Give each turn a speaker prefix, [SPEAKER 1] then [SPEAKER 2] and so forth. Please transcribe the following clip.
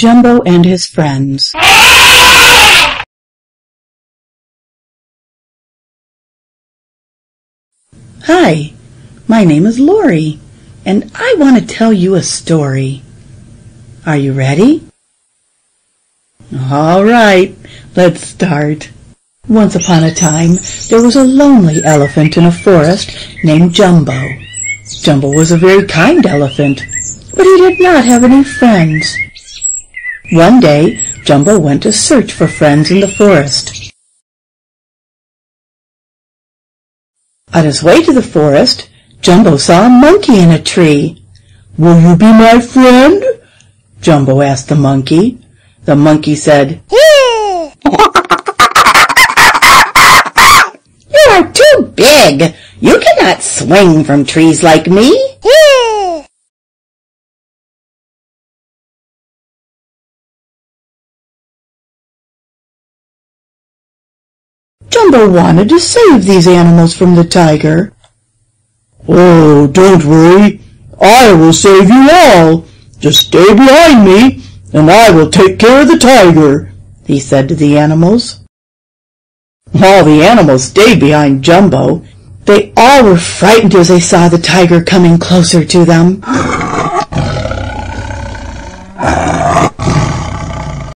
[SPEAKER 1] Jumbo and his friends. Hi, my name is Lori, and I want to tell you a story. Are you ready? All right, let's start. Once upon a time, there was a lonely elephant in a forest named Jumbo. Jumbo was a very kind elephant, but he did not have any friends. One day, Jumbo went to search for friends in the forest. On his way to the forest, Jumbo saw a monkey in a tree. "Will you be my friend?" Jumbo asked the monkey. The monkey said, "You are too big. You cannot swing from trees like me." Jumbo wanted to save these animals from the tiger. "Oh, don't worry. I will save you all. Just stay behind me, and I will take care of the tiger," he said to the animals. All the animals stayed behind Jumbo. They all were frightened as they saw the tiger coming closer to them.